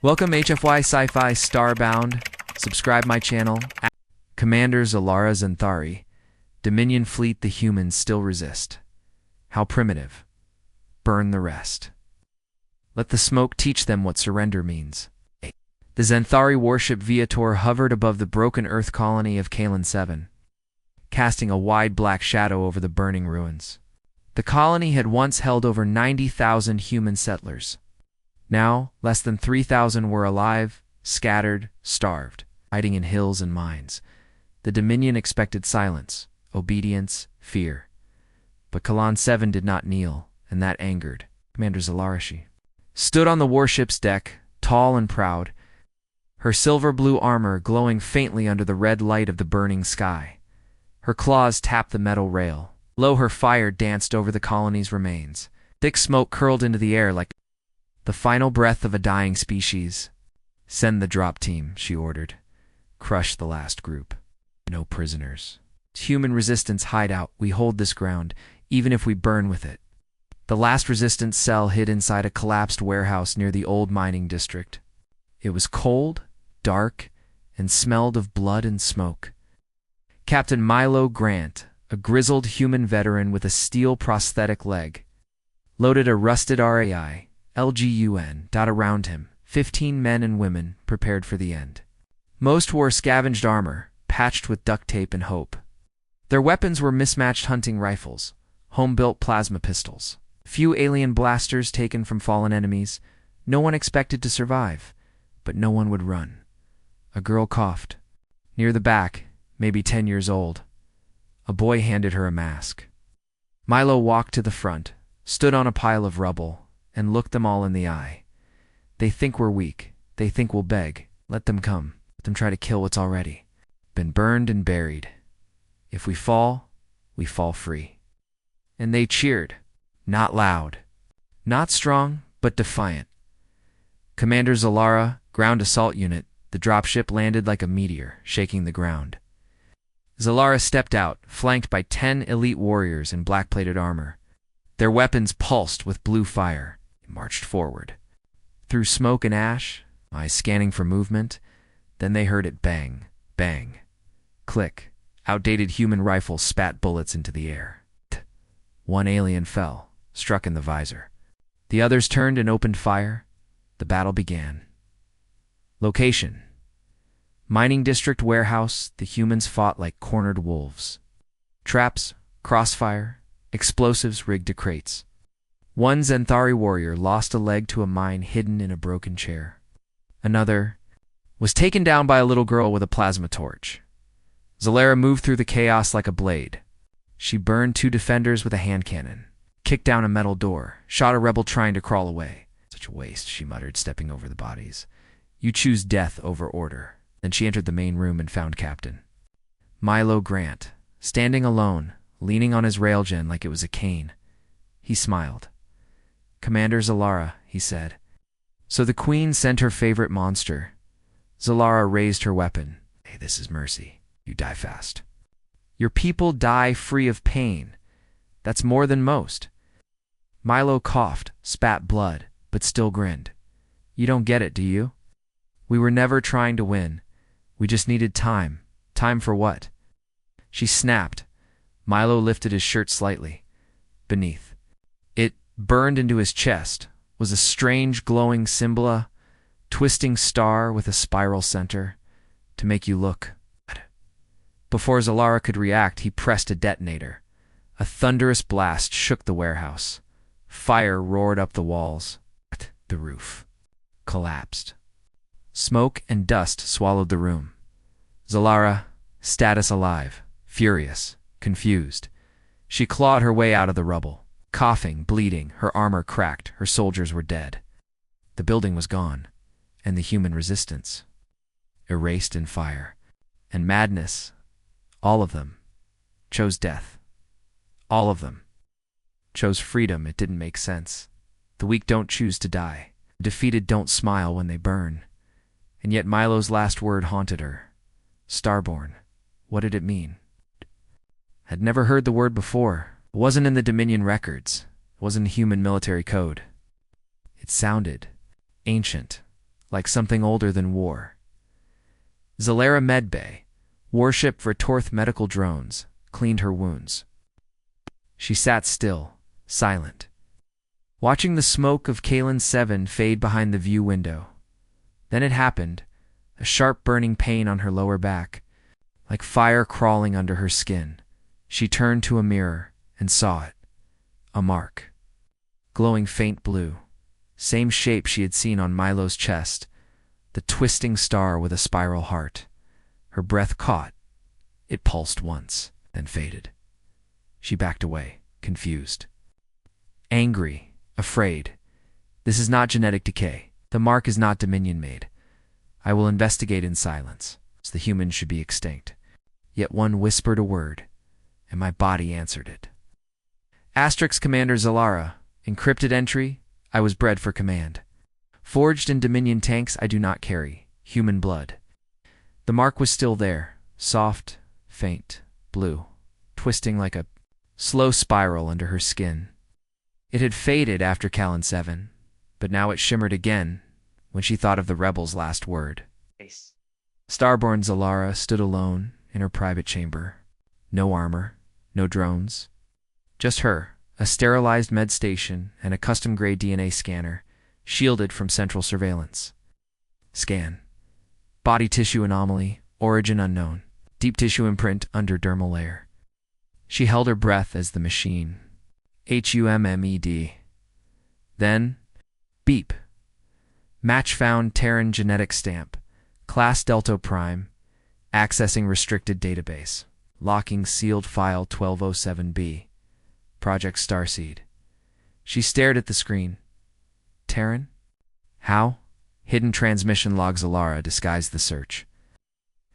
Welcome HFY Sci-Fi Starbound. Subscribe my channel. Commanders Elara Xanthari. Dominion fleet the humans still resist. How primitive. Burn the rest. Let the smoke teach them what surrender means. The Xanthari warship Viator hovered above the broken Earth colony of Kalan 7, casting a wide black shadow over the burning ruins. The colony had once held over 90,000 human settlers. Now, less than 3,000 were alive, scattered, starved, hiding in hills and mines. The Dominion expected silence, obedience, fear. But Kalan 7 did not kneel, and that angered. Commander Elara stood on the warship's deck, tall and proud, her silver-blue armor glowing faintly under the red light of the burning sky. Her claws tapped the metal rail. Low her fire danced over the colony's remains. Thick smoke curled into the air like the final breath of a dying species. Send the drop team, she ordered. Crush the last group. No prisoners. Human resistance hideout. We hold this ground, even if we burn with it. The last resistance cell hid inside a collapsed warehouse near the old mining district. It was cold, dark, and smelled of blood and smoke. Captain Milo Grant, a grizzled human veteran with a steel prosthetic leg, loaded a rusted RAI, LGUN, dot around him, 15 men and women prepared for the end. Most wore scavenged armor, patched with duct tape and hope. Their weapons were mismatched hunting rifles, home-built plasma pistols, few alien blasters taken from fallen enemies. No one expected to survive, but no one would run. A girl coughed. Near the back, maybe 10 years old, a boy handed her a mask. Milo walked to the front, stood on a pile of rubble, and looked them all in the eye. They think we're weak. They think we'll beg. Let them come. Let them try to kill what's already been burned and buried. If we fall free. And they cheered. Not loud. Not strong, but defiant. Commander Elara, ground assault unit. The dropship landed like a meteor, shaking the ground. Elara stepped out, flanked by 10 elite warriors in black-plated armor. Their weapons pulsed with blue fire. They marched forward. Through smoke and ash, eyes scanning for movement, then they heard it bang, bang. Click. Outdated human rifles spat bullets into the air. One alien fell, struck in the visor. The others turned and opened fire. The battle began. Location: mining district warehouse. The humans fought like cornered wolves. Traps, crossfire, explosives rigged to crates. One Xanthari warrior lost a leg to a mine hidden in a broken chair. Another was taken down by a little girl with a plasma torch. Elara moved through the chaos like a blade. She burned 2 defenders with a hand cannon, kicked down a metal door, shot a rebel trying to crawl away. Such a waste, she muttered, stepping over the bodies. You choose death over order. Then she entered the main room and found Captain Milo Grant, standing alone, leaning on his railgun like it was a cane. He smiled. Commander Elara, he said. So the Queen sent her favorite monster. Elara raised her weapon. Hey, this is mercy. You die fast. Your people die free of pain. That's more than most. Milo coughed, spat blood, but still grinned. You don't get it, do you? We were never trying to win. We just needed time. Time for what? She snapped. Milo lifted his shirt slightly. Beneath it, burned into his chest, was a strange glowing symbol, a twisting star with a spiral center, to make you look. Before Elara could react, he pressed a detonator. A thunderous blast shook the warehouse. Fire roared up the walls. The roof collapsed. Smoke and dust swallowed the room. Elara, status alive, furious, confused. She clawed her way out of the rubble. Coughing, bleeding, her armor cracked, her soldiers were dead. The building was gone, and the human resistance erased in fire. And madness, all of them, chose death. All of them chose freedom. It didn't make sense. The weak don't choose to die. The defeated don't smile when they burn. And yet Milo's last word haunted her. Starborn. What did it mean? Had never heard the word before. It wasn't in the Dominion records. It wasn't human military code. It sounded ancient, like something older than war. Elara Medbay, warship for Torth medical drones, cleaned her wounds. She sat still, silent, watching the smoke of Kalen 7 fade behind the view window. Then it happened, a sharp burning pain on her lower back, like fire crawling under her skin. She turned to a mirror and saw it. A mark. Glowing faint blue. Same shape she had seen on Milo's chest. The twisting star with a spiral heart. Her breath caught. It pulsed once, then faded. She backed away, confused. Angry, afraid. This is not genetic decay. The mark is not Dominion-made. I will investigate in silence, as the humans should be extinct. Yet one whispered a word, and my body answered it. Asterix Commander Elara, encrypted entry, I was bred for command. Forged in Dominion tanks I do not carry, human blood. The mark was still there, soft, faint, blue, twisting like a slow spiral under her skin. It had faded after Callan 7, but now it shimmered again when she thought of the rebels' last word. Starborn Elara stood alone in her private chamber. No armor, no drones. Just her, a sterilized med station, and a custom-grade DNA scanner, shielded from central surveillance. Scan. Body tissue anomaly, origin unknown. Deep tissue imprint under dermal layer. She held her breath as the machine. HUMMED. Then, beep. Match found Terran genetic stamp. Class Delta Prime. Accessing restricted database. Locking sealed file 1207B. Project Starseed. She stared at the screen. Terran? How? Hidden transmission logs Elara disguised the search.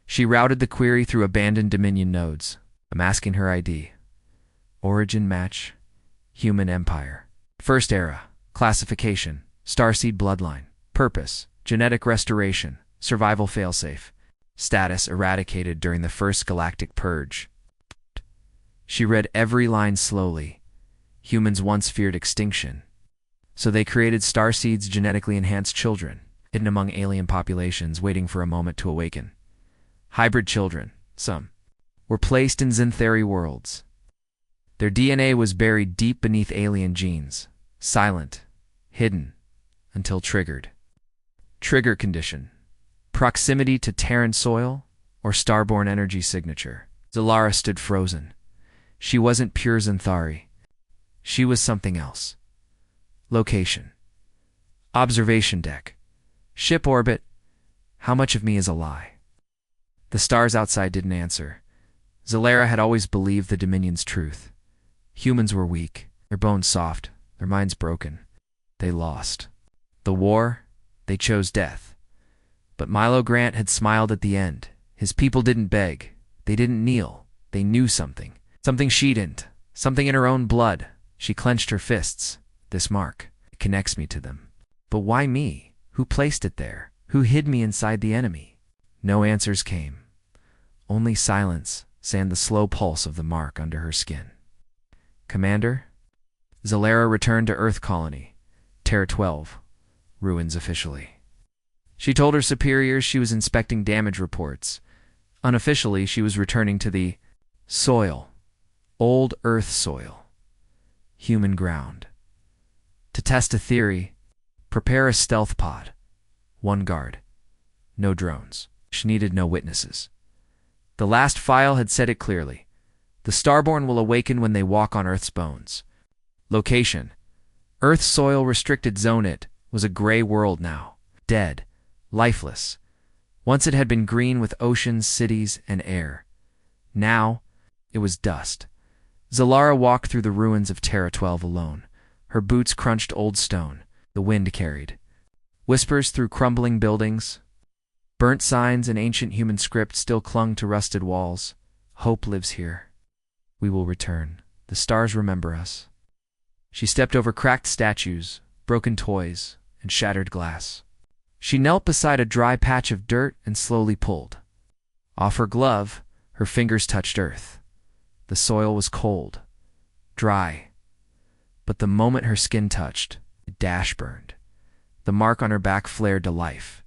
She routed the query through abandoned Dominion nodes, masking her ID. Origin match. Human Empire. First era. Classification. Starseed bloodline. Purpose. Genetic restoration. Survival failsafe. Status eradicated during the first Galactic purge. She read every line slowly. Humans once feared extinction. So they created Starseed's genetically enhanced children, hidden among alien populations waiting for a moment to awaken. Hybrid children, some, were placed in Xanthari worlds. Their DNA was buried deep beneath alien genes, silent, hidden, until triggered. Trigger condition. Proximity to Terran soil or starborn energy signature. Elara stood frozen. She wasn't pure Xanthari. She was something else. Location. Observation deck. Ship orbit. How much of me is a lie? The stars outside didn't answer. Elara had always believed the Dominion's truth. Humans were weak, their bones soft, their minds broken. They lost. The war, they chose death. But Milo Grant had smiled at the end. His people didn't beg. They didn't kneel. They knew something. Something she didn't. Something in her own blood. She clenched her fists. This mark. It connects me to them. But why me? Who placed it there? Who hid me inside the enemy? No answers came. Only silence sand the slow pulse of the mark under her skin. Commander? Elara returned to Earth Colony. Terra 12. Ruins officially. She told her superiors she was inspecting damage reports. Unofficially, she was returning to the soil. Old Earth soil. Human ground. To test a theory, prepare a stealth pod. One guard. No drones. She needed no witnesses. The last file had said it clearly. The Starborn will awaken when they walk on Earth's bones. Location. Earth soil restricted zone. It was a gray world now. Dead. Lifeless. Once it had been green with oceans, cities, and air. Now, it was dust. Elara walked through the ruins of Terra 12 alone. Her boots crunched old stone. The wind carried. Whispers through crumbling buildings. Burnt signs and ancient human script still clung to rusted walls. Hope lives here. We will return. The stars remember us. She stepped over cracked statues, broken toys, and shattered glass. She knelt beside a dry patch of dirt and slowly pulled. Off her glove, her fingers touched earth. The soil was cold, dry. But the moment her skin touched, a dash burned. The mark on her back flared to life.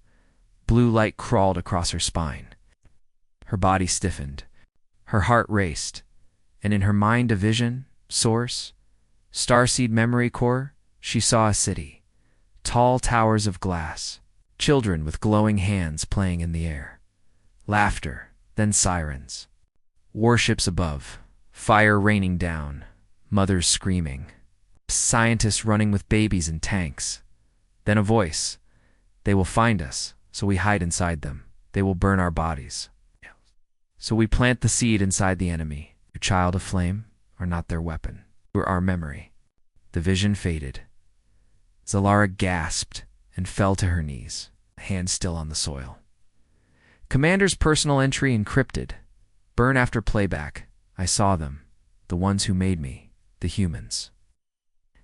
Blue light crawled across her spine. Her body stiffened. Her heart raced. And in her mind a vision, source, starseed memory core, she saw a city. Tall towers of glass. Children with glowing hands playing in the air. Laughter, then sirens. Warships above. Fire raining down. Mothers screaming. Scientists running with babies in tanks. Then a voice. They will find us, so we hide inside them. They will burn our bodies. So we plant the seed inside the enemy. Your child of flame are not their weapon. We're our memory. The vision faded. Elara gasped and fell to her knees, hands still on the soil. Commander's personal entry encrypted. Burn after playback. I saw them. The ones who made me. The humans.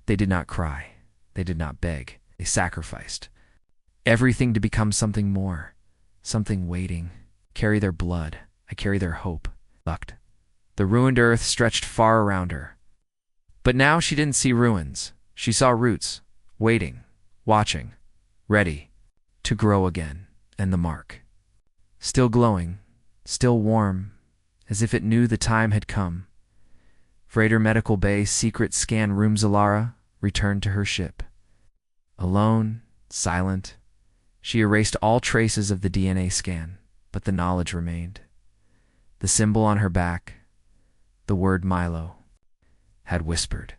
They did not cry. They did not beg. They sacrificed. Everything to become something more. Something waiting. Carry their blood. I carry their hope. Lucked. The ruined earth stretched far around her. But now she didn't see ruins. She saw roots. Waiting. Watching. Ready. To grow again. And the mark. Still glowing. Still warm. As if it knew the time had come. Freighter Medical Bay secret scan room. Elara returned to her ship. Alone. Silent. She erased all traces of the DNA scan, but the knowledge remained. The symbol on her back, the word Milo, had whispered.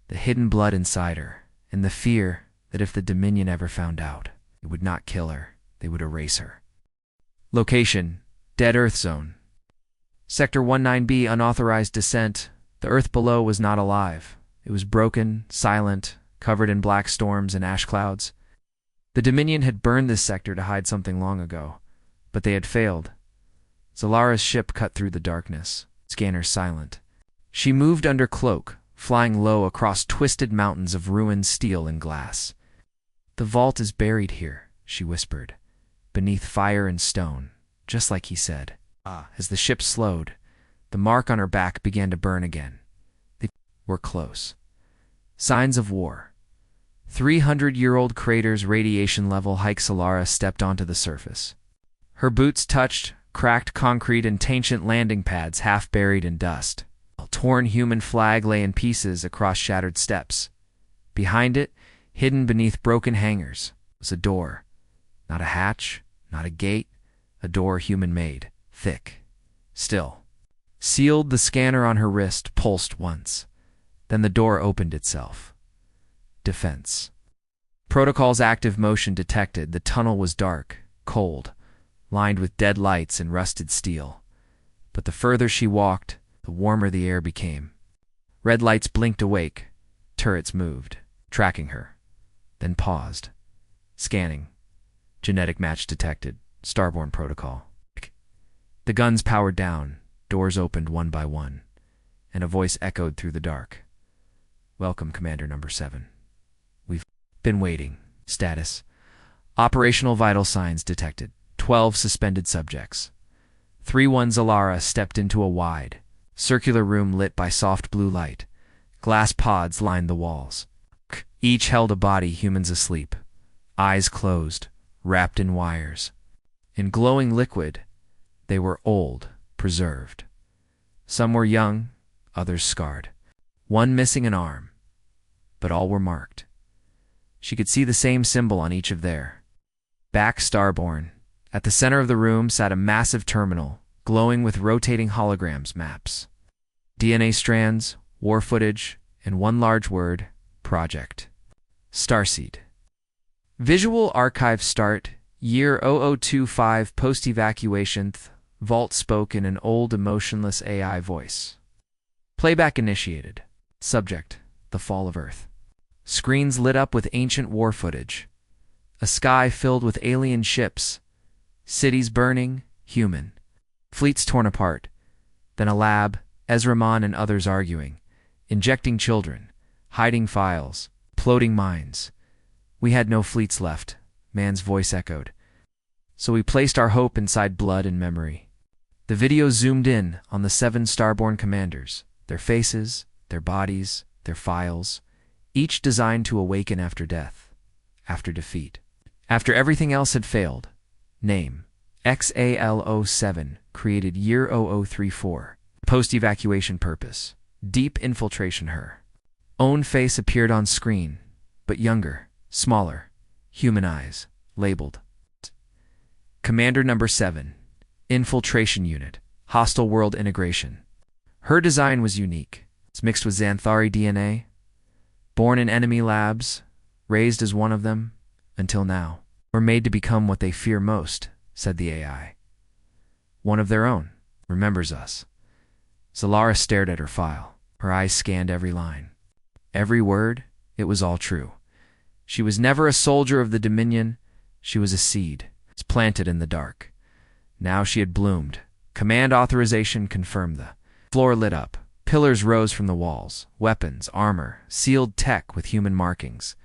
The hidden blood inside her, and the fear that if the Dominion ever found out, it would not kill her, they would erase her. Location, Dead Earth Zone. Sector 19B, unauthorized descent. The Earth below was not alive. It was broken, silent, covered in black storms and ash clouds. The Dominion had burned this sector to hide something long ago, but they had failed. Elara's ship cut through the darkness, scanner silent. She moved under cloak, flying low across twisted mountains of ruined steel and glass. The vault is buried here, she whispered, beneath fire and stone, just like he said. As the ship slowed, the mark on her back began to burn again. They were close. Signs of war. 300-year-old crater's radiation level hike. Elara stepped onto the surface. Her boots touched cracked concrete and ancient landing pads half buried in dust. A torn human flag lay in pieces across shattered steps. Behind it, hidden beneath broken hangars, was a door. Not a hatch, not a gate, a door human-made, thick, still. Sealed. The scanner on her wrist pulsed once. Then the door opened itself. Defense. Protocol's active motion detected. The tunnel was dark, cold, lined with dead lights and rusted steel. But the further she walked, the warmer the air became. Red lights blinked awake. Turrets moved, tracking her. Then paused. Scanning. Genetic match detected. Starbound Protocol. The guns powered down. Doors opened one by one. And a voice echoed through the dark. Welcome, Commander Number 7. We've been waiting. Status. Operational vital signs detected. 12 suspended subjects. 3-1 Elara stepped into a wide, circular room lit by soft blue light. Glass pods lined the walls. Each held a body, humans asleep. Eyes closed, wrapped in wires. In glowing liquid, they were old, preserved. Some were young, others scarred. One missing an arm, but all were marked. She could see the same symbol on each of their back. Starbound. At the center of the room sat a massive terminal, glowing with rotating holograms maps. DNA strands, war footage, and one large word, Project. Starseed. Visual archive start, year 0025 post-evacuation. Vault spoke in an old emotionless AI voice. Playback initiated. Subject, the fall of Earth. Screens lit up with ancient war footage. A sky filled with alien ships. Cities burning, human. Fleets torn apart. Then a lab, Ezramon and others arguing. Injecting children. Hiding files. Ploding minds. We had no fleets left, man's voice echoed. So we placed our hope inside blood and memory. The video zoomed in on the 7 Starbound commanders. Their faces, their bodies, their files. Each designed to awaken after death. After defeat. After everything else had failed. Name: XAL07, created year 0034. Post-evacuation purpose: deep infiltration. Her own face appeared on screen, but younger, smaller, human eyes, labeled Commander Number 7, Infiltration Unit, Hostile World Integration. Her design was unique. It's mixed with Xanthari DNA, born in enemy labs, raised as one of them, until now. Were made to become what they fear most, said the AI. One of their own, remembers us. Elara stared at her file. Her eyes scanned every line. Every word, it was all true. She was never a soldier of the Dominion. She was a seed, planted in the dark. Now she had bloomed. Command authorization confirmed. The floor lit up. Pillars rose from the walls. Weapons, armor, sealed tech with human markings.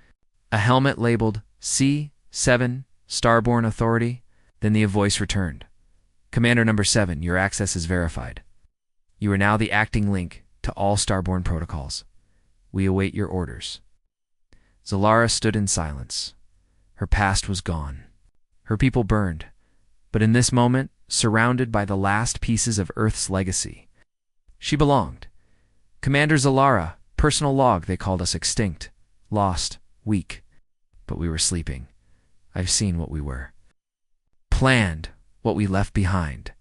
A helmet labeled C7, Starbound Authority. Then the voice returned. Commander Number 7, your access is verified. You are now the acting link to all Starbound protocols. We await your orders. Elara stood in silence. Her past was gone. Her people burned. But in this moment, surrounded by the last pieces of Earth's legacy, she belonged. Commander Elara, personal log, they called us extinct, lost, weak. But we were sleeping. I've seen what we were. Planned, what we left behind.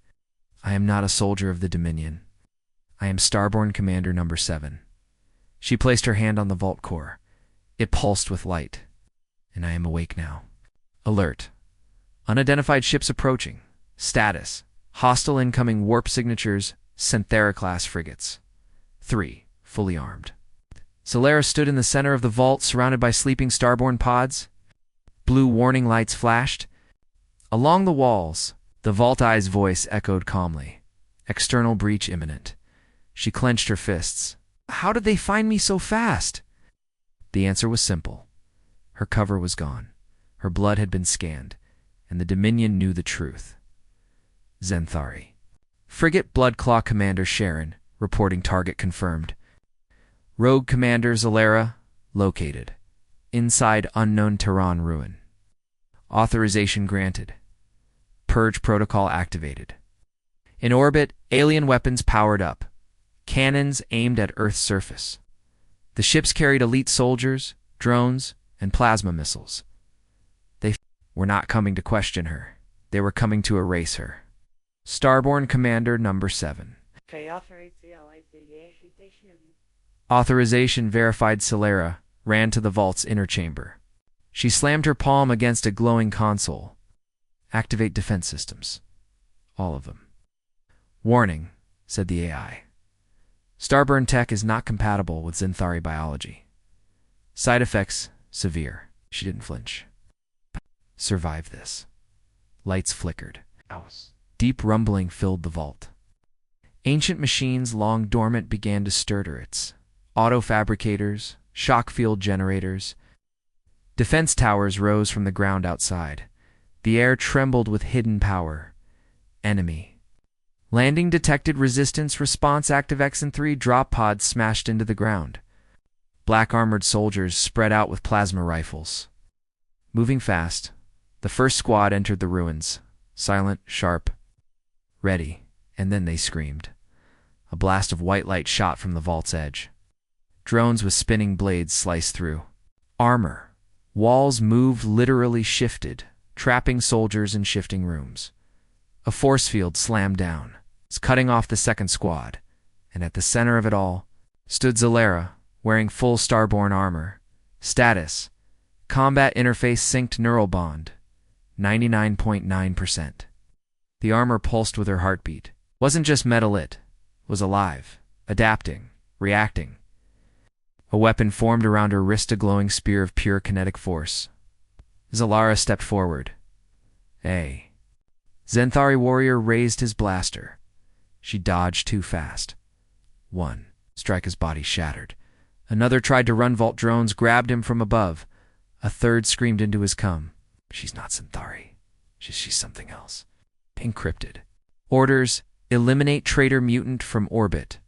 I am not a soldier of the Dominion. I am Starbound Commander Number 7. She placed her hand on the vault core. It pulsed with light. And I am awake now. Alert. Unidentified ships approaching. Status: hostile incoming warp signatures, Synthera-class frigates. 3. Fully armed. Elara stood in the center of the vault, surrounded by sleeping Starbound pods. Blue warning lights flashed. Along the walls, the Vault Eye's voice echoed calmly. External breach imminent. She clenched her fists. How did they find me so fast? The answer was simple. Her cover was gone. Her blood had been scanned, and the Dominion knew the truth. Xanthari. Frigate Bloodclaw Commander Sharon, reporting target confirmed. Rogue Commander Elara, located. Inside unknown Tehran ruin. Authorization granted. Purge protocol activated. In orbit, alien weapons powered up. Cannons aimed at Earth's surface. The ships carried elite soldiers, drones, and plasma missiles. They were not coming to question her. They were coming to erase her. Starbound Commander Number 7. Authorization verified. Elara ran to the vault's inner chamber. She slammed her palm against a glowing console. Activate defense systems. All of them. Warning, said the AI. Starbound tech is not compatible with Xanthari biology. Side effects, severe. She didn't flinch. Survive this. Lights flickered. Deep rumbling filled the vault. Ancient machines long dormant began to stir turrets. Auto-fabricators, shock field generators. Defense towers rose from the ground outside. The air trembled with hidden power. Enemy. Landing detected resistance response active. X-3 drop pods smashed into the ground. Black armored soldiers spread out with plasma rifles. Moving fast, the first squad entered the ruins. Silent, sharp, ready, and then they screamed. A blast of white light shot from the vault's edge. Drones with spinning blades sliced through. Armor. Walls moved, literally shifted, trapping soldiers in shifting rooms. A force field slammed down, cutting off the second squad, and at the center of it all stood Elara, wearing full Starbound armor. Status: combat interface synced neural bond, 99.9%. The armor pulsed with her heartbeat. Wasn't just metal, it was alive, adapting, reacting. A weapon formed around her wrist, a glowing spear of pure kinetic force. Elara stepped forward. A Xanthari warrior raised his blaster. She dodged too fast. One strike, his body shattered. Another tried to run. Vault drones grabbed him from above. A third screamed into his cum. She's not Xanthari. She's something else. Encrypted. Orders: eliminate traitor mutant from orbit.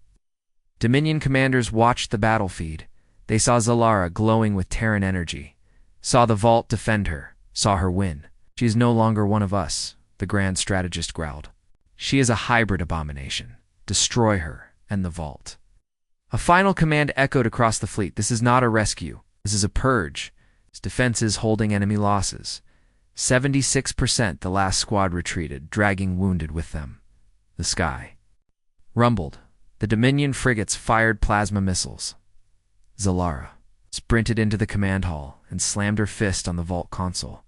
Dominion commanders watched the battle feed. They saw Elara glowing with Terran energy. Saw the vault defend her. Saw her win. She is no longer one of us, the grand strategist growled. She is a hybrid abomination. Destroy her and the vault. A final command echoed across the fleet. This is not a rescue. This is a purge. Its defenses holding enemy losses. 76%. The last squad retreated, dragging wounded with them. The sky rumbled. The Dominion frigates fired plasma missiles. Elara sprinted into the command hall and slammed her fist on the vault console.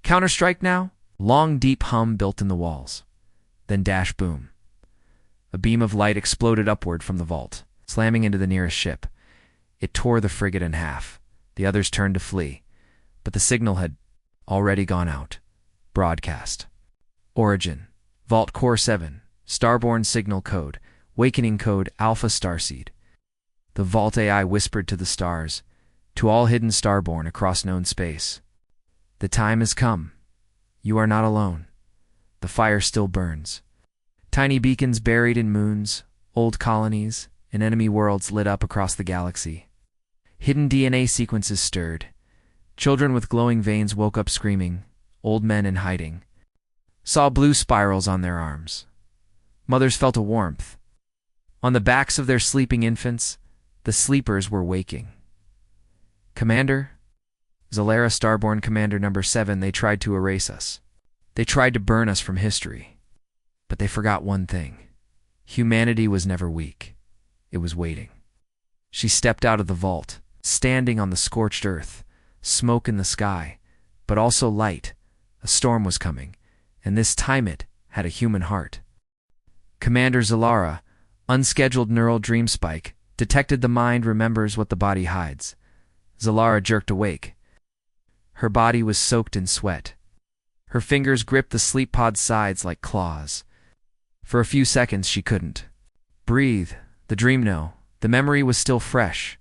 Counter-strike now? Long, deep hum built in the walls. Then dash boom. A beam of light exploded upward from the vault, slamming into the nearest ship. It tore the frigate in half. The others turned to flee, but the signal had already gone out. Broadcast. Origin. Vault Core 7. Starborn Signal Code. Wakening Code Alpha Starseed. The Vault AI whispered to the stars, to all hidden Starborn across known space. The time has come. You are not alone. The fire still burns. Tiny beacons buried in moons, old colonies, and enemy worlds lit up across the galaxy. Hidden DNA sequences stirred. Children with glowing veins woke up screaming, old men in hiding saw blue spirals on their arms. Mothers felt a warmth. On the backs of their sleeping infants, the sleepers were waking. Commander? Elara, Starborn Commander number 7, they tried to erase us. They tried to burn us from history. But they forgot one thing. Humanity was never weak. It was waiting. She stepped out of the vault, standing on the scorched earth, smoke in the sky, but also light. A storm was coming, and this time it had a human heart. Commander Elara, unscheduled neural dream spike, detected the mind remembers what the body hides. Elara jerked awake. Her body was soaked in sweat. Her fingers gripped the sleep pod's sides like claws. For a few seconds she couldn't breathe. The dream no. The memory was still fresh.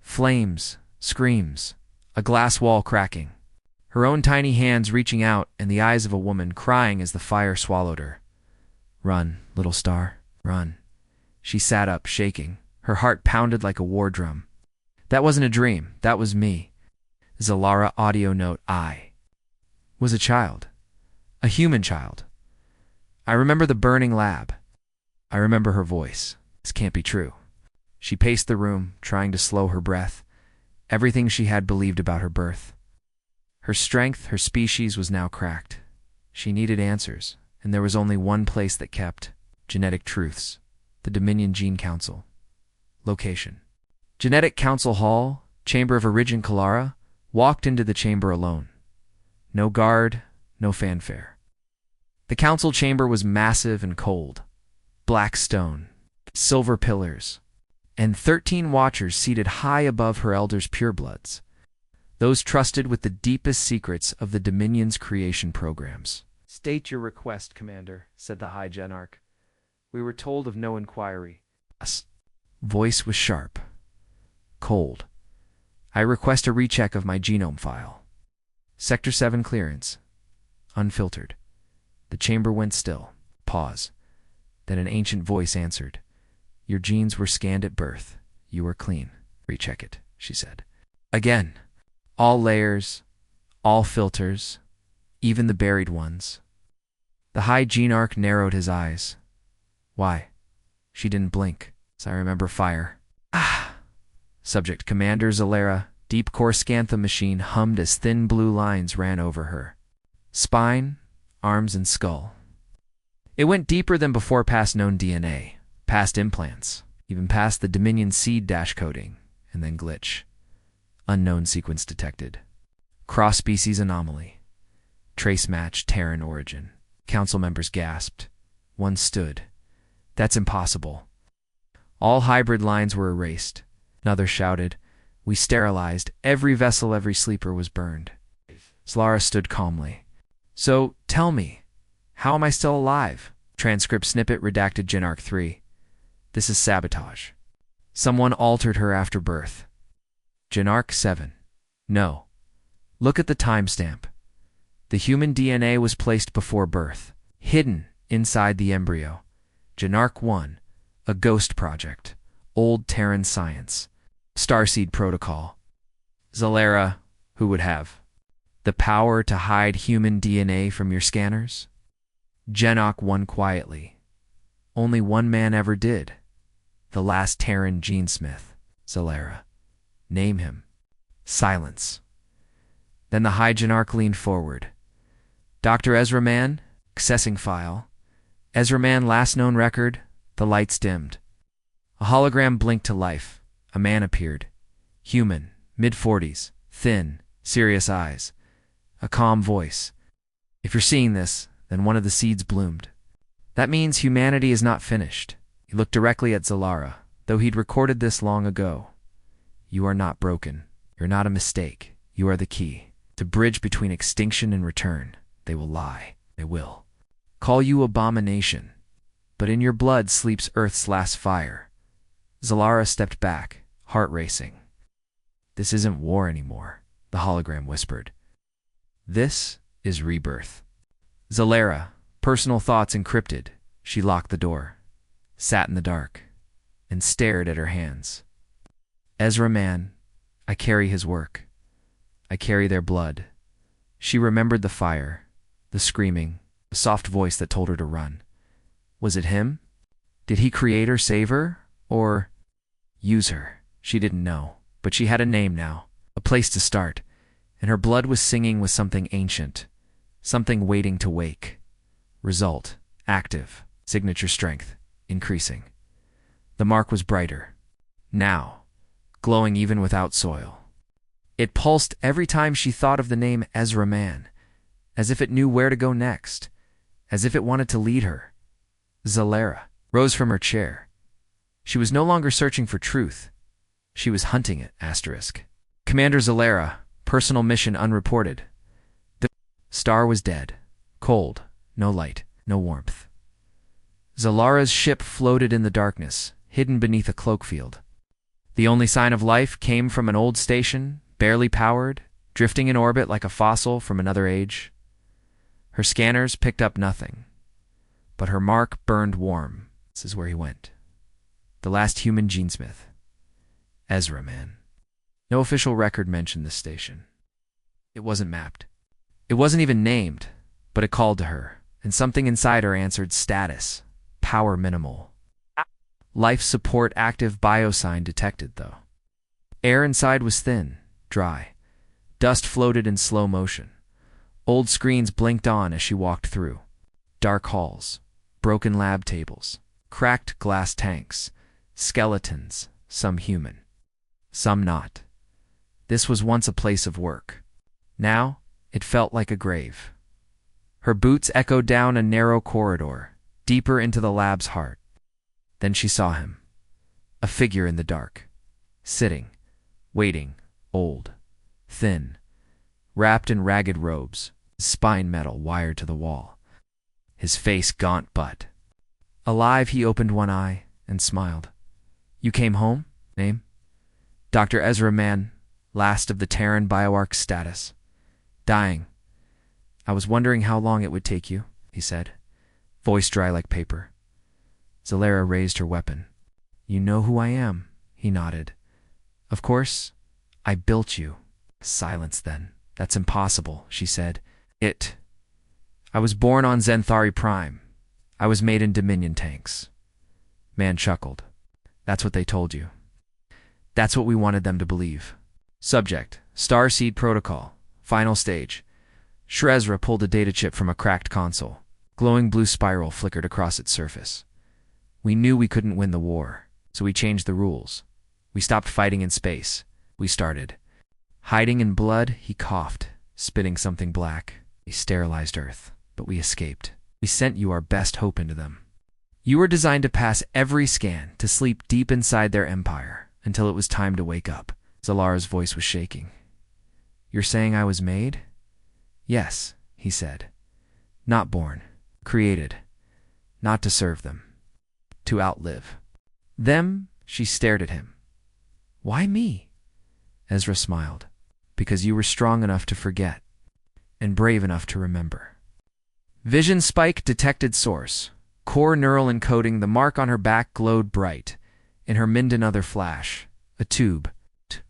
Flames, screams, a glass wall cracking. Her own tiny hands reaching out and the eyes of a woman crying as the fire swallowed her. Run, little star, run. She sat up, shaking. Her heart pounded like a war drum. That wasn't a dream. That was me. Elara audio note. I was a child. A human child. I remember the burning lab. I remember her voice. This can't be true. She paced the room, trying to slow her breath. Everything she had believed about her birth. Her strength, her species was now cracked. She needed answers, and there was only one place that kept genetic truths. The Dominion Gene Council. Location. Genetic Council Hall, Chamber of Origin Elara, walked into the chamber alone. No guard, no fanfare. The council chamber was massive and cold. Black stone, silver pillars, and 13 watchers seated high above her elders' purebloods, those trusted with the deepest secrets of the Dominion's creation programs. State your request, Commander, said the High Genarch. We were told of no inquiry. Voice was sharp, cold. I request a recheck of my genome file. Sector 7 clearance. Unfiltered. The chamber went still. Pause. Then an ancient voice answered. Your genes were scanned at birth. You are clean. Recheck it, she said. Again. All layers, all filters, even the buried ones. The High Genarch narrowed his eyes. Why? She didn't blink. I remember fire. Ah! Subject Commander Elara, deep core scantha machine hummed as thin blue lines ran over her. Spine, arms, and skull. It went deeper than before past known DNA, past implants, even past the Dominion seed dash coding, and then glitch. Unknown sequence detected. Cross-species anomaly. Trace match Terran origin. Council members gasped. One stood. That's impossible. All hybrid lines were erased. Another shouted. We sterilized. Every vessel, every sleeper was burned. Elara stood calmly. So, tell me, how am I still alive? Transcript snippet redacted Genarch 3. This is sabotage. Someone altered her after birth. Genarch 7. No. Look at the timestamp. The human DNA was placed before birth, hidden inside the embryo. Genarch 1. A ghost project. Old Terran science. Starseed protocol. Elara, who would have? The power to hide human DNA from your scanners? Genok won quietly. Only one man ever did. The last Terran genesmith, Elara. Name him. Silence. Then the High Genarch leaned forward. Dr. Ezra Mann, accessing file. Ezra Mann, last known record. The lights dimmed. A hologram blinked to life. A man appeared. Human, mid-40s, thin, serious eyes. A calm voice. If you're seeing this, then one of the seeds bloomed. That means humanity is not finished. He looked directly at Elara, though he'd recorded this long ago. You are not broken. You're not a mistake. You are the key. To bridge between extinction and return. They will lie. They will. Call you abomination. But in your blood sleeps Earth's last fire. Elara stepped back, heart racing. This isn't war anymore, the hologram whispered. This is rebirth. Elara, personal thoughts encrypted. She locked the door, sat in the dark, and stared at her hands. Ezra Mann, I carry his work. I carry their blood. She remembered the fire, the screaming, the soft voice that told her to run. Was it him? Did he create her, save her, or use her? She didn't know, but she had a name now, a place to start, and her blood was singing with something ancient, something waiting to wake. Result, active, signature strength, increasing. The mark was brighter. Now, glowing even without soil. It pulsed every time she thought of the name Ezra Mann, as if it knew where to go next, as if it wanted to lead her. Elara rose from her chair. She was no longer searching for truth. She was hunting it, asterisk. Commander Elara, personal mission unreported. The star was dead. Cold. No light. No warmth. Elara's ship floated in the darkness, hidden beneath a cloak field. The only sign of life came from an old station, barely powered, drifting in orbit like a fossil from another age. Her scanners picked up nothing. But her mark burned warm. This is where he went. The last human genesmith. Ezra Mann. No official record mentioned this station. It wasn't mapped. It wasn't even named, but it called to her, and something inside her answered status. Power minimal. Life support active biosign detected, though. Air inside was thin, dry. Dust floated in slow motion. Old screens blinked on as she walked through. Dark halls. Broken lab tables, cracked glass tanks, skeletons, some human, some not. This was once a place of work. Now, it felt like a grave. Her boots echoed down a narrow corridor, deeper into the lab's heart. Then she saw him, a figure in the dark, sitting, waiting, old, thin, wrapped in ragged robes, spine metal wired to the wall. His face gaunt but alive. He opened one eye and smiled. You came home? Name? Dr. Ezra Mann, last of the Terran bioarch status. Dying. I was wondering how long it would take you, he said, voice dry like paper. Elara raised her weapon. You know who I am, he nodded. Of course, I built you. Silence then. That's impossible, she said. I was born on Zenthari Prime. I was made in Dominion tanks. Man chuckled. That's what they told you. That's what we wanted them to believe. Subject, Starseed Protocol, final stage. Shrezra pulled a data chip from a cracked console. Glowing blue spiral flickered across its surface. We knew we couldn't win the war, so we changed the rules. We stopped fighting in space. We started. Hiding in blood, he coughed, spitting something black. We sterilized Earth. But we escaped. We sent you our best hope into them. You were designed to pass every scan, to sleep deep inside their empire, until it was time to wake up. Elara's voice was shaking. You're saying I was made? Yes, he said. Not born. Created. Not to serve them. To outlive. Them? She stared at him. Why me? Ezra smiled. Because you were strong enough to forget, and brave enough to remember. Vision spike detected source. Core neural encoding. The mark on her back glowed bright. In her mind another flash. A tube.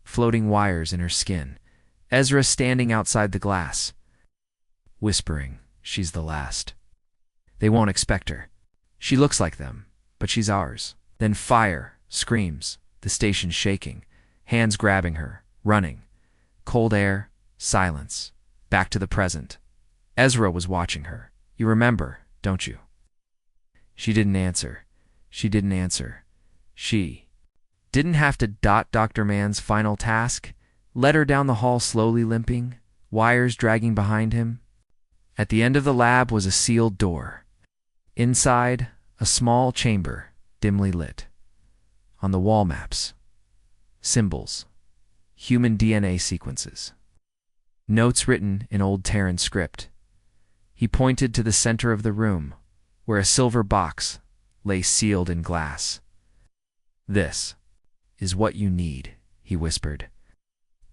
Floating wires in her skin. Ezra standing outside the glass, whispering, "She's the last. They won't expect her. She looks like them, but she's ours." Then fire, screams, the station shaking, hands grabbing her, running. Cold air, silence, back to the present. Ezra was watching her. "You remember, don't you?" She didn't answer. She didn't answer. She didn't have to dot Dr. Mann's final task, led her down the hall slowly limping, wires dragging behind him. At the end of the lab was a sealed door. Inside, a small chamber, dimly lit. On the wall maps, symbols, human DNA sequences, notes written in old Terran script. He pointed to the center of the room, where a silver box lay sealed in glass. "This is what you need," he whispered.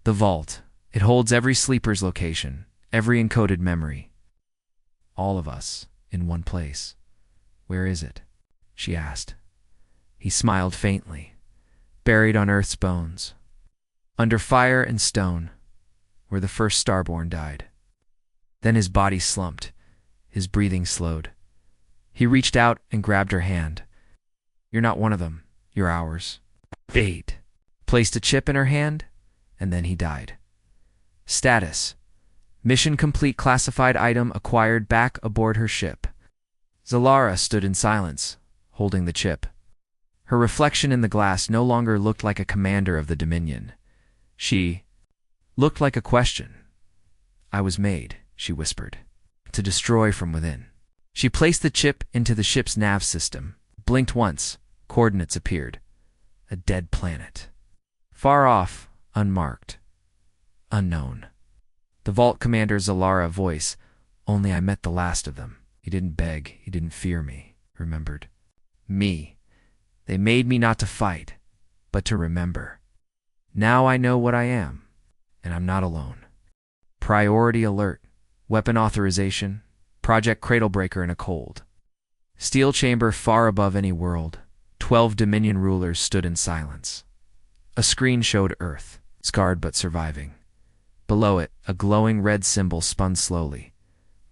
"The vault. It holds every sleeper's location, every encoded memory. All of us in one place. Where is it?" she asked. He smiled faintly. "Buried on Earth's bones, under fire and stone, where the first Starborn died." Then his body slumped, his breathing slowed. He reached out and grabbed her hand. "You're not one of them. You're ours." Fate placed a chip in her hand, and then he died. Status: mission complete. Classified item acquired back aboard her ship. Elara stood in silence, holding the chip. Her reflection in the glass no longer looked like a commander of the Dominion. She looked like a question. "I was made," she whispered, "to destroy from within." She placed the chip into the ship's nav system, blinked once, coordinates appeared. A dead planet. Far off, unmarked, unknown. The Vault Commander's Elara voice: "Only I met the last of them. He didn't beg, he didn't fear me," remembered. "Me. They made me not to fight, but to remember. Now I know what I am, and I'm not alone." Priority alert. Weapon authorization. Project Cradlebreaker in a cold steel chamber far above any world. 12 Dominion rulers stood in silence. A screen showed Earth, scarred but surviving. Below it, a glowing red symbol spun slowly.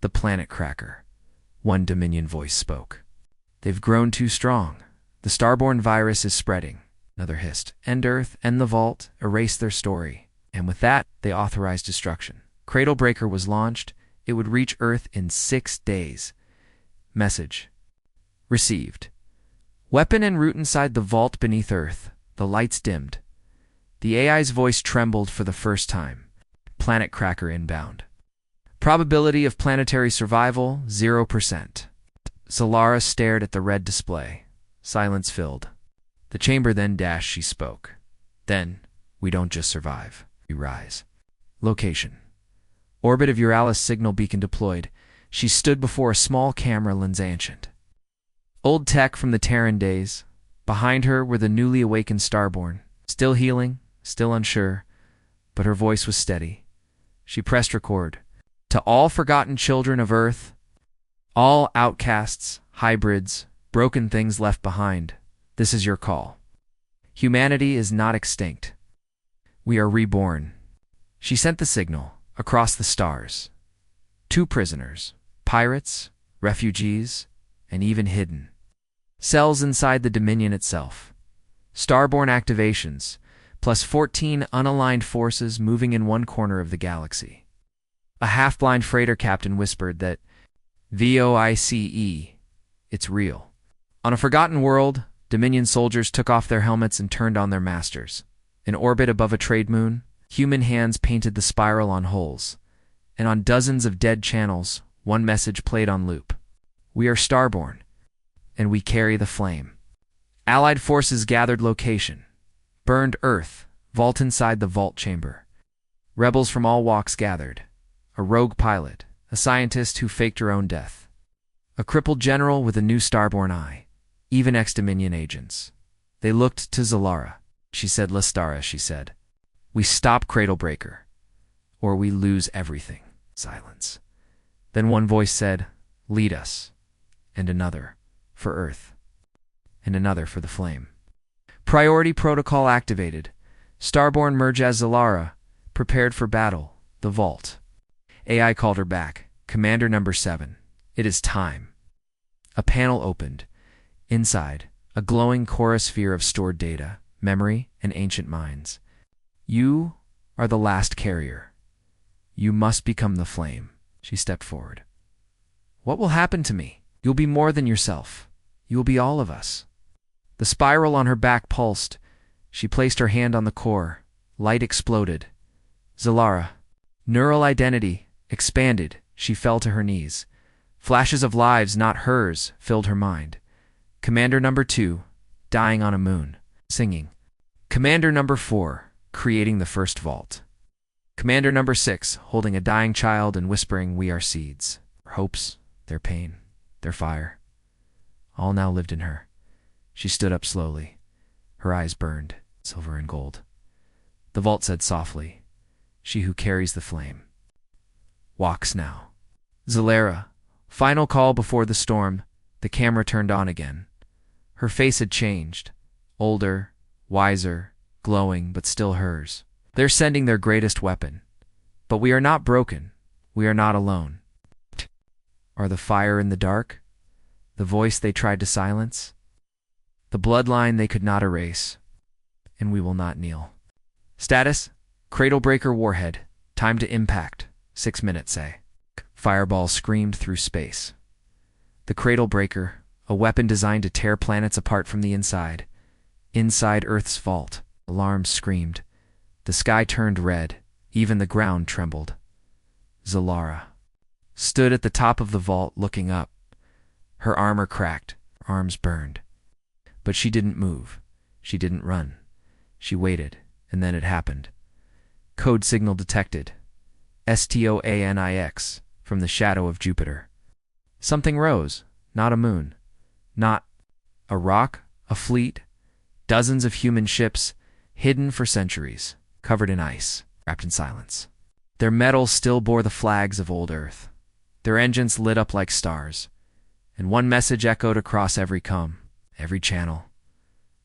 The planet cracker. One Dominion voice spoke. "They've grown too strong. The Starborn virus is spreading." Another hissed. "End Earth, end the Vault, erase their story." And with that, they authorized destruction. Cradlebreaker was launched. It would reach Earth in 6 days. Message received. Weapon en route inside the vault beneath Earth. The lights dimmed. The AI's voice trembled for the first time. Planet cracker inbound. Probability of planetary survival, 0%. Elara stared at the red display. Silence filled. The chamber then dashed. She spoke. "Then, we don't just survive. We rise." Location: orbit of Euralis signal beacon deployed. She stood before a small camera lens, ancient. Old tech from the Terran days. Behind her were the newly awakened Starborn. Still healing, still unsure, but her voice was steady. She pressed record. "To all forgotten children of Earth, all outcasts, hybrids, broken things left behind, this is your call. Humanity is not extinct. We are reborn." She sent the signal across the stars. 2 prisoners, pirates, refugees, and even hidden cells inside the Dominion itself. Starborn activations, plus 14 unaligned forces moving in one corner of the galaxy. A half-blind freighter captain whispered that, "VOICE, it's real." On a forgotten world, Dominion soldiers took off their helmets and turned on their masters. In orbit above a trade moon, human hands painted the spiral on hulls, and on dozens of dead channels, one message played on loop. "We are Starborn, and we carry the flame." Allied forces gathered location. Burned Earth, vault inside the vault chamber. Rebels from all walks gathered. A rogue pilot, a scientist who faked her own death. A crippled general with a new Starborn eye. Even ex-Dominion agents. They looked to Elara. She said, "Lestara," she said. "We stop Cradlebreaker, or we lose everything." Silence. Then one voice said, "Lead us." And another, "For Earth." And another, "For the flame." Priority protocol activated. Starborn merge as Elara, prepared for battle. The vault. AI called her back. Commander number 7. It is time. A panel opened. Inside, a glowing chorosphere of stored data, memory, and ancient minds. You are the last carrier. You must become the flame. She stepped forward. What will happen to me? You'll be more than yourself. You will be all of us. The spiral on her back pulsed. She placed her hand on the core. Light exploded. Elara. Neural identity expanded. She fell to her knees. Flashes of lives not hers filled her mind. Commander number 2, dying on a moon, singing. Commander number 4, creating the first vault. Commander number 6, holding a dying child and whispering, "We are seeds." Her hopes, their pain, their fire, all now lived in her. She stood up slowly. Her eyes burned, silver and gold. The vault said softly, "She who carries the flame walks now." Elara. Final call before the storm. The camera turned on again. Her face had changed. Older, wiser, glowing, but still hers. They're sending their greatest weapon. But we are not broken. We are not alone. Are the fire in the dark? The voice they tried to silence? The bloodline they could not erase? And we will not kneel. Status: Cradlebreaker warhead. Time to impact. 6 minutes, say. Fireball screamed through space. The Cradlebreaker, a weapon designed to tear planets apart from the inside. Inside Earth's vault, alarms screamed. The sky turned red. Even the ground trembled. Elara stood at the top of the vault looking up. Her armor cracked, her arms burned. But she didn't move. She didn't run. She waited, and then it happened. Code signal detected. STOANIX, from the shadow of Jupiter. Something rose, not a moon. Not a rock, a fleet, dozens of human ships, hidden for centuries, covered in ice, wrapped in silence. Their metal still bore the flags of old Earth. Their engines lit up like stars, and one message echoed across every comms, every channel.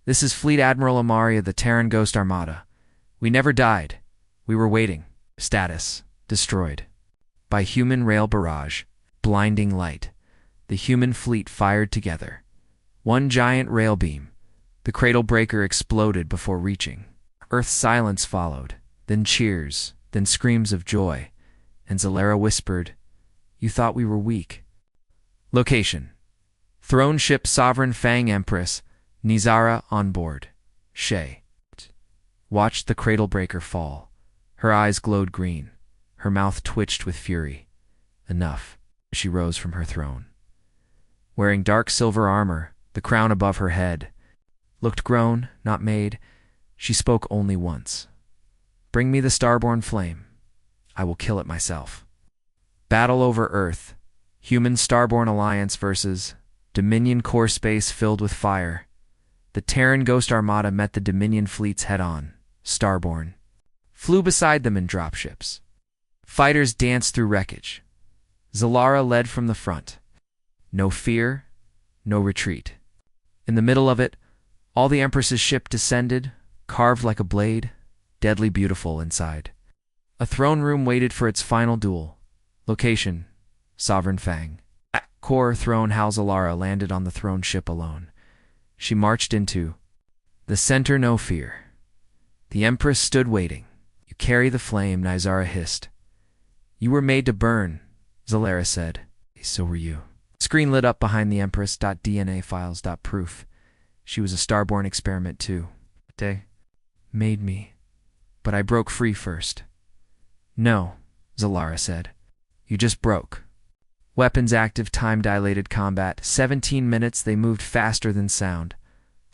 This is Fleet Admiral Amari of the Terran Ghost Armada. We never died. We were waiting. Status: destroyed. By human rail barrage, blinding light. The human fleet fired together. One giant rail beam. The Cradlebreaker exploded before reaching. Earth's silence followed, then cheers, then screams of joy. And Elara whispered, "You thought we were weak." Location: Throne ship Sovereign Fang Empress, Nizara on board. Shay watched the Cradlebreaker fall. Her eyes glowed green. Her mouth twitched with fury. Enough. She rose from her throne. Wearing dark silver armor, the crown above her head. Looked grown, not made. She spoke only once. "Bring me the starborn flame. I will kill it myself." Battle over Earth. Human Starborn Alliance versus Dominion core space filled with fire. The Terran Ghost Armada met the Dominion fleets head-on. Starborn flew beside them in dropships. Fighters danced through wreckage. Elara led from the front. No fear, no retreat. In the middle of it, all the Empress's ship descended, carved like a blade, deadly beautiful inside. A throne room waited for its final duel. Location: Sovereign Fang. Core throne Hal Elara landed on the throne ship alone. She marched into the center, no fear. The Empress stood waiting. "You carry the flame," Nizara hissed. "You were made to burn," Elara said. "So were you." Screen lit up behind the Empress. DNA files. Proof. She was a Starborn experiment too. They made me, but I broke free first. "No," Elara said. "You just broke." Weapons active, time-dilated combat. 17 minutes, they moved faster than sound.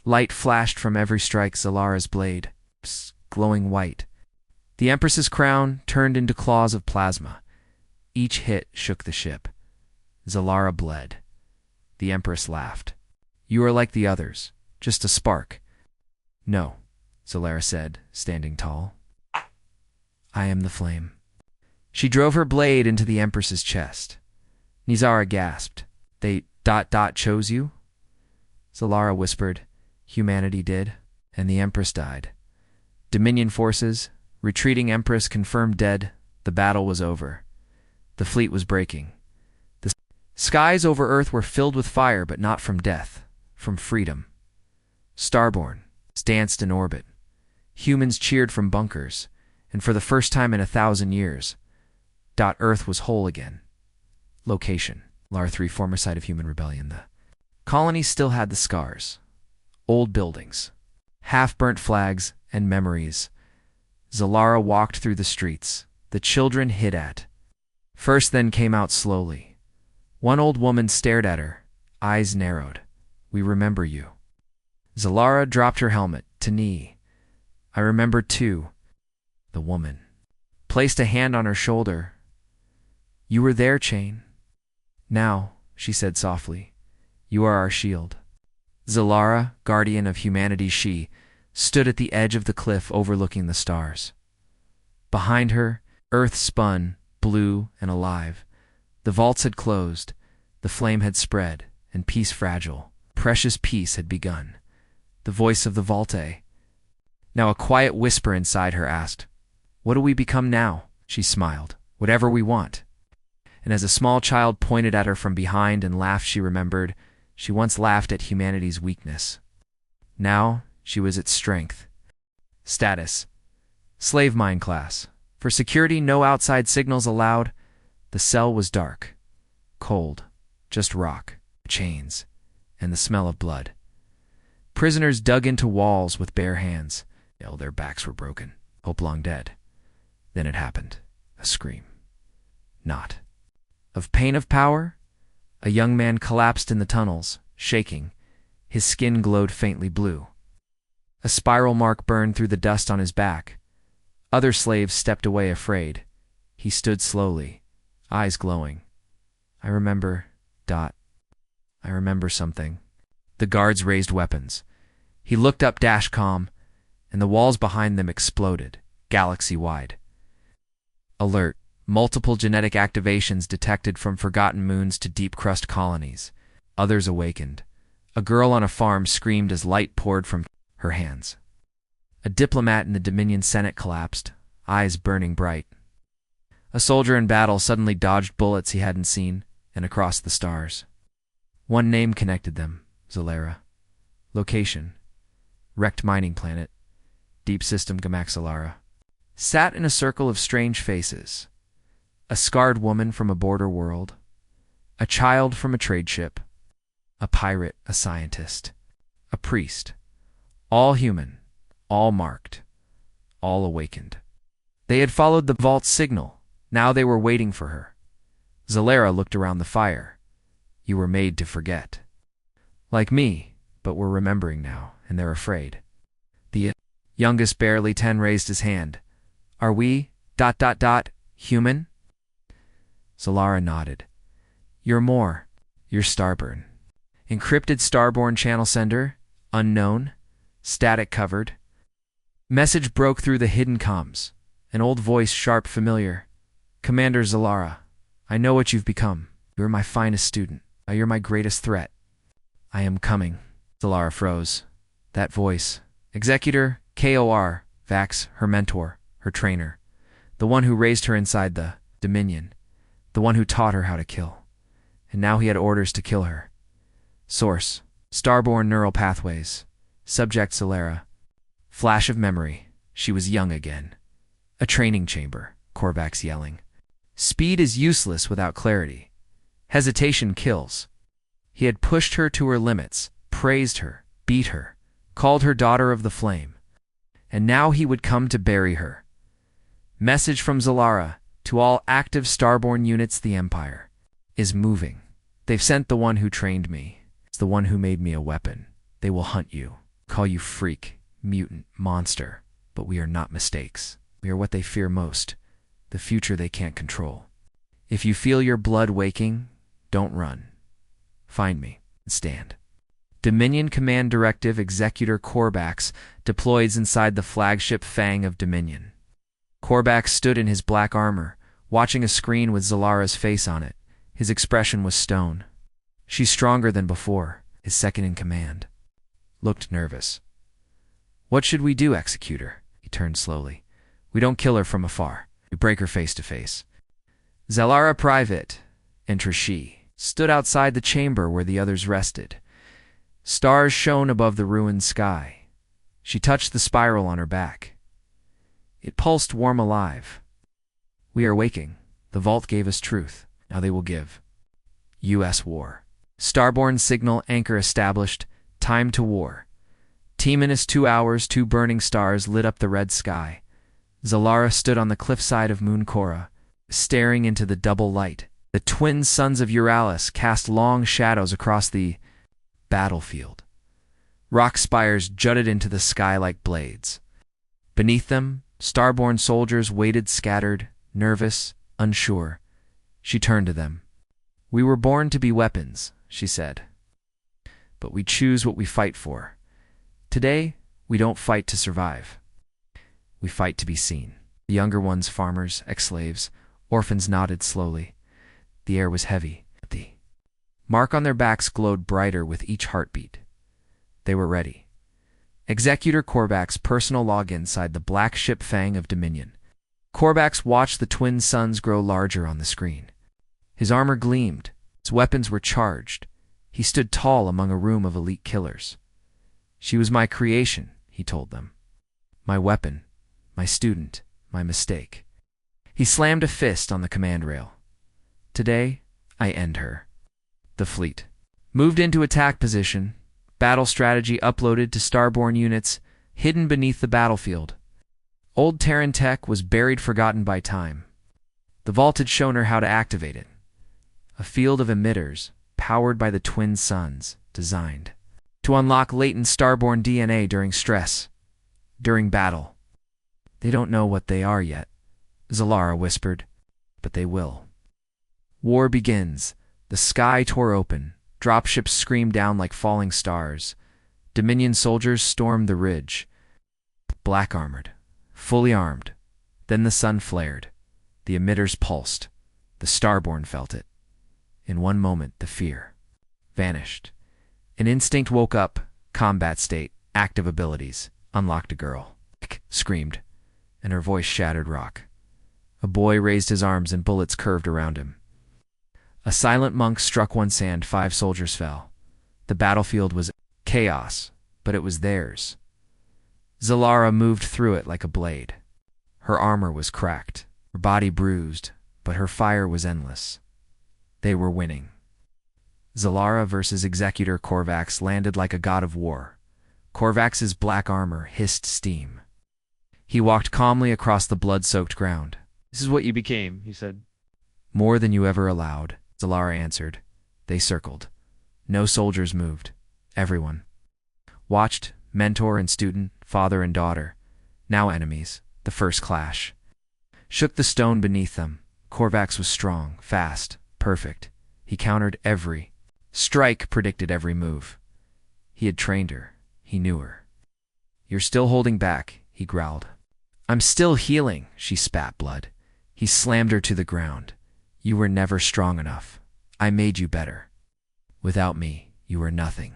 Light flashed from every strike. Elara's blade, glowing white. The Empress's crown turned into claws of plasma. Each hit shook the ship. Elara bled. The Empress laughed. "You are like the others, just a spark." "No," Elara said, standing tall. "I am the flame." She drove her blade into the Empress's chest. Nizara gasped. "They chose you?" Elara whispered, "Humanity did, and the Empress died. Dominion forces, retreating Empress confirmed dead, The battle was over. The fleet was breaking. The skies over Earth were filled with fire, but not from death, from freedom. Starborn danced in orbit. Humans cheered from bunkers, and for the first time in 1,000 years, Earth was whole again. Location: Elara 3, former site of human rebellion. The colony still had the scars. Old buildings, half-burnt flags, and memories. Elara walked through the streets. The children hid at first, then came out slowly. One old woman stared at her, eyes narrowed. "We remember you." Elara dropped her helmet to knee. "I remember too." The woman placed a hand on her shoulder. "You were there, Chain. Now," she said softly, "you are our shield." Elara, guardian of humanity, she stood at the edge of the cliff overlooking the stars. Behind her, Earth spun, blue and alive. The vaults had closed, the flame had spread, and peace fragile, precious peace had begun. The voice of the Vault. Now a quiet whisper inside her asked, "What do we become now?" She smiled. "Whatever we want." And as a small child pointed at her from behind and laughed, she remembered she once laughed at humanity's weakness. Now she was its strength. Status: slave mine class. For security, no outside signals allowed. The cell was dark, cold, just rock, chains, and the smell of blood. Prisoners dug into walls with bare hands. Their backs were broken, hope long dead. Then it happened. A scream. Not of pain, of power. A young man collapsed in the tunnels, shaking. His skin glowed faintly blue. A spiral mark burned through the dust on his back. Other slaves stepped away afraid. He stood slowly, eyes glowing. "I remember, I remember something." The guards raised weapons. He looked up, calm, and the walls behind them exploded, galaxy-wide. Alert: multiple genetic activations detected from forgotten moons to deep-crust colonies. Others awakened. A girl on a farm screamed as light poured from her hands. A diplomat in the Dominion Senate collapsed, eyes burning bright. A soldier in battle suddenly dodged bullets he hadn't seen, and across the stars. One name connected them: Elara. Location: wrecked mining planet. Deep system Elara. Sat in a circle of strange faces. A scarred woman from a border world. A child from a trade ship. A pirate, a scientist. A priest. All human, all marked, all awakened. They had followed the vault's signal. Now they were waiting for her. Elara looked around the fire. "You were made to forget. Like me, but we're remembering now, and they're afraid." The youngest, barely 10, raised his hand. "Are we, human?" Elara nodded. "You're more. You're Starburn. Encrypted Starborn channel sender, unknown, static covered." Message broke through the hidden comms. An old voice, sharp, familiar. "Commander Elara, I know what you've become. You're my finest student. You're my greatest threat. I am coming." Elara froze. That voice. Executor KOR, Vax, her mentor, her trainer. The one who raised her inside the Dominion. The one who taught her how to kill. And now he had orders to kill her. Source: Starborn neural pathways. Subject: Elara. Flash of memory. She was young again. A training chamber. Korvax yelling. Speed is useless without clarity. Hesitation kills. He had pushed her to her limits, praised her, beat her, called her daughter of the flame. And now he would come to bury her. Message from Elara to all active Starborn units: the Empire is moving. They've sent the one who trained me. It's the one who made me a weapon. They will hunt you, call you freak, mutant, monster. But we are not mistakes. We are what they fear most, the future they can't control. If you feel your blood waking, don't run. Find me and stand. Dominion Command Directive Executor Korvax deploys inside the flagship Fang of Dominion. Korvax stood in his black armor, watching a screen with Elara's face on it. His expression was stone. She's stronger than before, his second in command. Looked nervous. "What should we do, Executor?" He turned slowly. "We don't kill her from afar. We break her face to face. Elara Private, enter she, stood outside the chamber where the others rested. Stars shone above the ruined sky. She touched the spiral on her back. It pulsed warm alive. We are waking. The vault gave us truth. Now they will give. U.S. War. Starbound signal anchor established. Time to war. T-minus 2 hours, 2 burning stars lit up the red sky. Elara stood on the cliffside of Moon Cora, staring into the double light. The twin suns of Euralis cast long shadows across the battlefield. Rock spires jutted into the sky like blades. Beneath them, starborn soldiers waited scattered, nervous, unsure. She turned to them. "We were born to be weapons," she said. "But we choose what we fight for. Today, we don't fight to survive. We fight to be seen." The younger ones, farmers, ex-slaves, orphans nodded slowly. The air was heavy. The mark on their backs glowed brighter with each heartbeat. They were ready. Executor Korvax's personal log inside the black ship Fang of Dominion. Korvax watched the twin suns grow larger on the screen. His armor gleamed. His weapons were charged. He stood tall among a room of elite killers. "She was my creation," he told them. "My weapon, my student, my mistake." He slammed a fist on the command rail. "Today, I end her." The fleet moved into attack position. Battle strategy uploaded to starborn units, hidden beneath the battlefield. Old Terran tech was buried forgotten by time. The vault had shown her how to activate it. A field of emitters, powered by the twin suns, designed to unlock latent starborn DNA during stress, during battle. "They don't know what they are yet," Elara whispered, "but they will." War begins. The sky tore open. Dropships screamed down like falling stars. Dominion soldiers stormed the ridge. Black-armored, fully armed. Then the sun flared. The emitters pulsed. The starborn felt it. In one moment, the fear vanished. An instinct woke up. Combat state, active abilities, unlocked. A girl screamed, and her voice shattered rock. A boy raised his arms and bullets curved around him. A silent monk struck one sand, 5 soldiers fell. The battlefield was chaos, but it was theirs. Elara moved through it like a blade. Her armor was cracked, her body bruised, but her fire was endless. They were winning. Elara versus Executor Korvax landed like a god of war. Korvax's black armor hissed steam. He walked calmly across the blood-soaked ground. "This is what you became," he said. "More than you ever allowed," Elara answered. They circled. No soldiers moved. Everyone watched, mentor and student, father and daughter, now enemies. The first clash shook the stone beneath them. Korvax was strong, fast, perfect. He countered every strike, predicted every move. He had trained her. He knew her. "You're still holding back," he growled. "I'm still healing," she spat blood. He slammed her to the ground. "You were never strong enough. I made you better. Without me, you were nothing."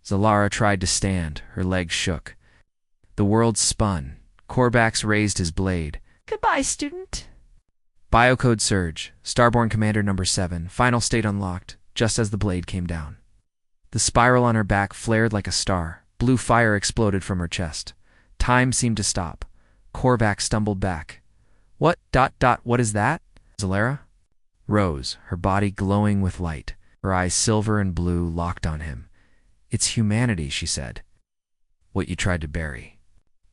Elara tried to stand. Her legs shook. The world spun. Korvax raised his blade. "Goodbye, student." Biocode surge. Starborn Commander number 7. Final state unlocked, just as the blade came down. The spiral on her back flared like a star. Blue fire exploded from her chest. Time seemed to stop. Korvax stumbled back. What is that?" Elara rose, her body glowing with light, her eyes silver and blue locked on him. "It's humanity," she said. "What you tried to bury."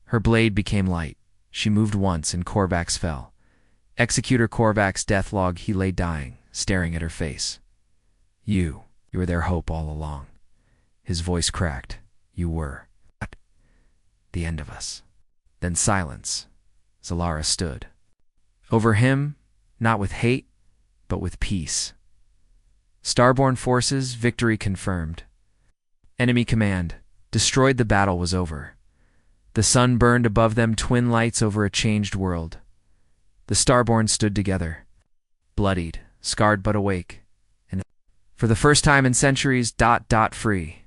Her blade became light. She moved once and Korvax fell. Executor Korvax's death log, he lay dying, staring at her face. You were their hope all along." His voice cracked. "You were. The end of us." Then silence. Elara stood. Over him, not with hate, but with peace. Starborn forces, victory confirmed. Enemy command, destroyed. The battle was over. The sun burned above them, twin lights over a changed world. The Starborn stood together, bloodied, scarred but awake, and for the first time in centuries, free.